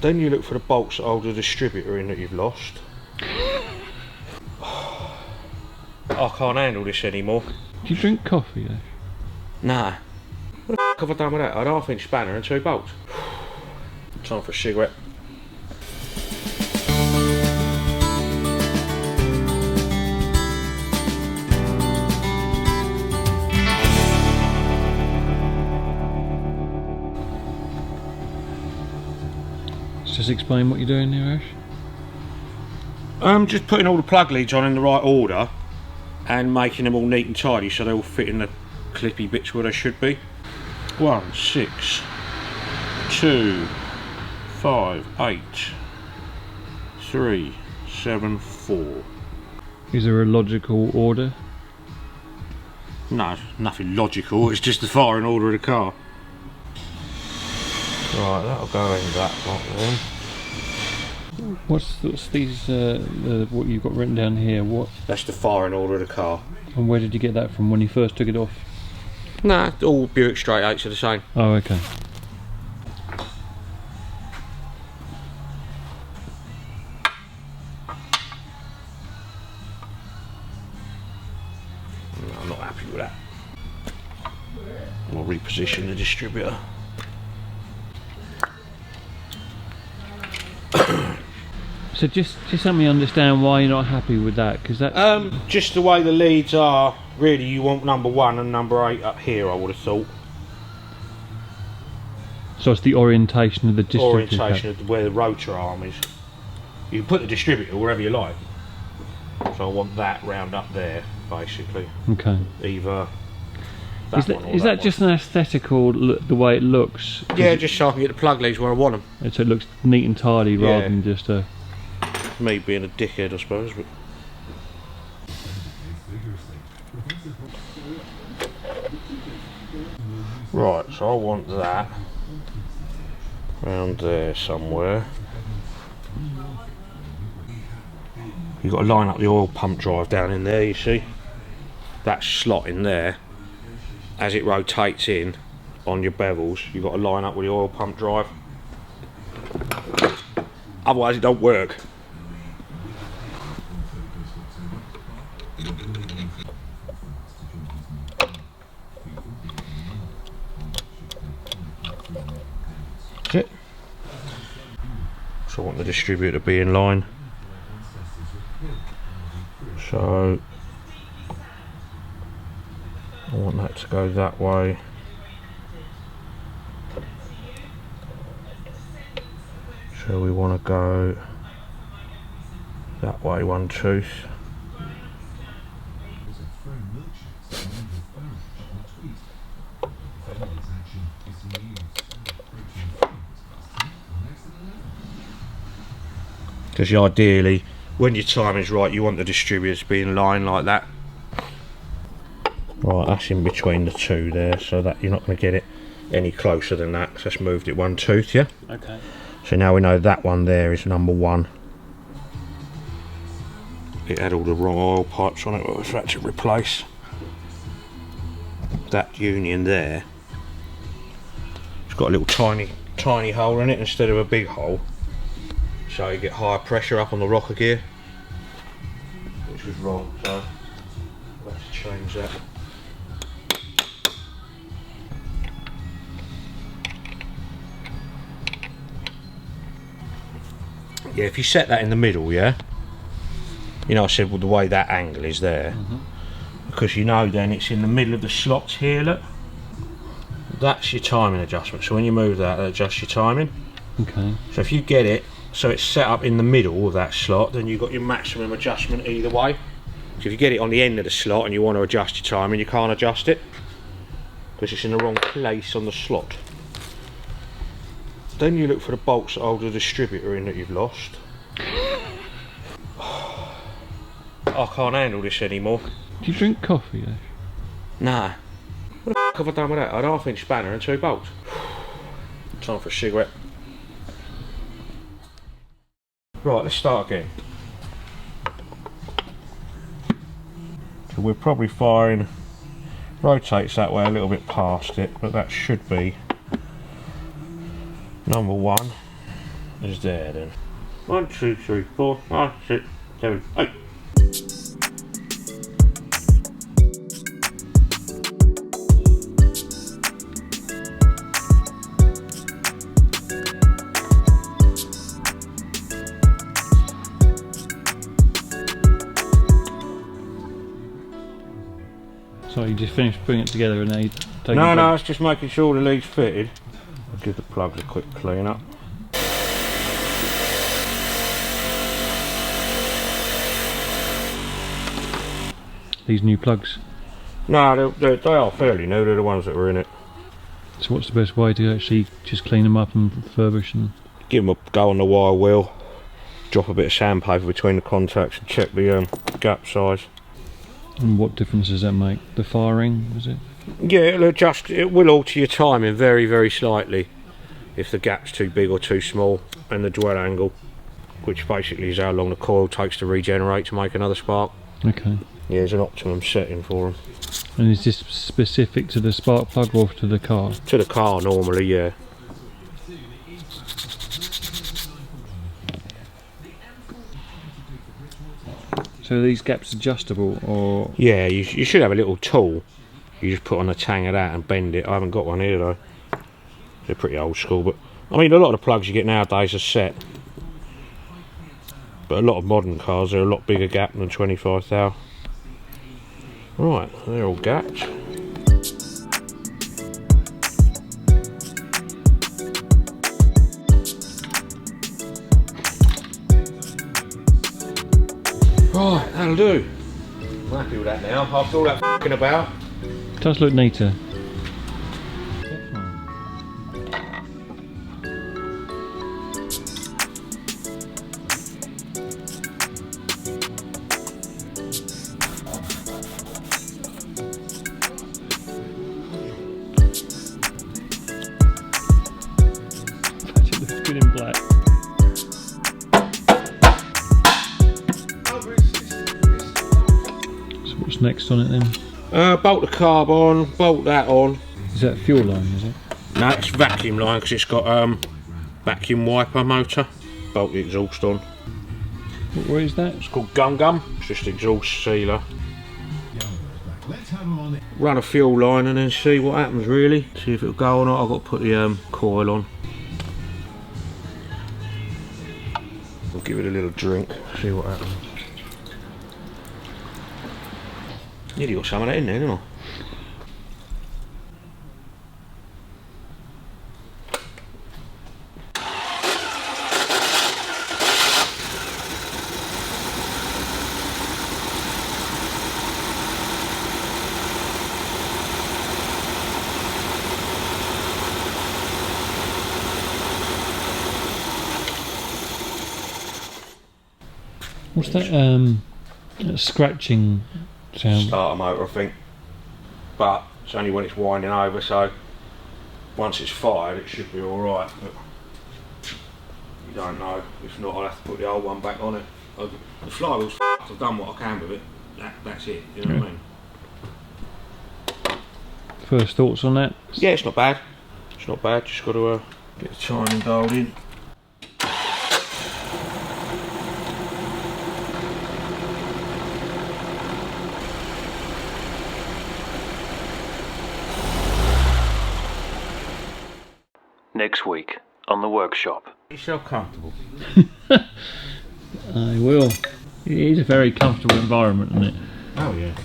Then you look for the bolts that hold the distributor in that you've lost. I can't handle this anymore. Do you drink coffee, Ash? Nah. What the f have I done with that? I had a half-inch spanner and 2 bolts. Time for a cigarette. Just explain what you're doing there, Ash. Just putting all the plug leads on in the right order and making them all neat and tidy so they all fit in the clippy bits where they should be. 1, 6, 2, 5, 8, 3, 7, 4. Is there a logical order? No, nothing logical, it's just the firing order of the car. Right, that'll go in that lot then. What's these? What you've got written down here? What? That's the firing order of the car. And where did you get that from when you first took it off? Nah, all Buick straight 8s are the same. Oh, okay. No, I'm not happy with that. I'll reposition the distributor. So just help me understand why you're not happy with that, because that. Just the way the leads are. Really, you want number 1 and number 8 up here, I would have thought. So it's the orientation of the distributor. Orientation of where the rotor arm is. You can put the distributor wherever you like. So I want that round up there, basically. Okay. Either. Is that just an aesthetical look, the way it looks? Yeah, just so I can get the plug leads where I want them. So it looks neat and tidy rather than just a. Me being a dickhead, I suppose. But right, so I want that round there somewhere. You've got to line up the oil pump drive down in there, you see? That slot in there, as it rotates in on your bevels, you've got to line up with the oil pump drive. Otherwise it don't work. It. So I want the distributor to be in line. So I want that to go that way. So we want to go that way, one tooth. Because ideally, when your timing's right, you want the distributor to be in line like that. Right, that's in between the two there, so that you're not going to get it any closer than that. So that's moved it one tooth, yeah? Okay. So now we know that one there is number 1. It had all the wrong oil pipes on it, but we've had to replace. That union there, it's got a little tiny hole in it instead of a big hole. So you get higher pressure up on the rocker gear, which was wrong, so we'll have to change that. Yeah, if you set that in the middle, yeah, you know I said, well, the way that angle is there, because you know then it's in the middle of the slots here, look. That's your timing adjustment, so when you move that, adjusts your timing. Okay. So if you get it so it's set up in the middle of that slot, then you've got your maximum adjustment either way. So if you get it on the end of the slot and you want to adjust your timing, you can't adjust it because it's in the wrong place on the slot. Then you look for the bolts that hold the distributor in that you've lost. I can't handle this anymore. Do you drink coffee, Ash? Nah. What the f have I done with that? I had a half-inch spanner and 2 bolts. Time for a cigarette. Right, let's start again. So we're probably firing, rotates that way a little bit past it, but that should be number 1, is there then. 1, 2, 3, 4, 5, 6, 7, 8. So you just finished putting it together and now you take No, it's just making sure the lead's fitted. I'll give the plugs a quick clean up. These new plugs. No, they are fairly new, they're the ones that were in it. So what's the best way to actually just clean them up and refurbish them? Give them a go on the wire wheel, drop a bit of sandpaper between the contacts and check the gap size. And what difference does that make? The firing, is it? Yeah, it will alter your timing very, very slightly if the gap's too big or too small, and the dwell angle, which basically is how long the coil takes to regenerate to make another spark. Okay. Yeah, there's an optimum setting for them. And is this specific to the spark plug or to the car? To the car normally, yeah. So are these gaps adjustable or? Yeah, you should have a little tool. You just put on a tang of that and bend it. I haven't got one here though. They're pretty old school, but I mean a lot of the plugs you get nowadays are set. But a lot of modern cars are a lot bigger gap than 25 thou. Right, they're all gapped. Right, that'll do. I'm happy with that now, after all that f***ing about. Does look neater. It looks good in black. So what's next on it then? Bolt the carb on, bolt that on. Is that fuel line, is it? No, it's vacuum line because it's got vacuum wiper motor. Bolt the exhaust on. What is that? It's called Gum Gum. It's just exhaust sealer. Run a fuel line and then see what happens really. See if it'll go or not. I've got to put the coil on. We'll give it a little drink, see what happens. Nearly got some of that in there, didn't I? What's that scratching sound? Starter motor, I think. But it's only when it's winding over, so once it's fired it should be alright. But you don't know. If not, I'll have to put the old one back on it. The flywheel's f***ed. I've done what I can with it. That's it, you know what I mean? First thoughts on that? Yeah, it's not bad. It's not bad, just got to get the timing dialed in. Next week on the workshop. Yourself comfortable. I will. It is a very comfortable environment, isn't it? Oh yeah.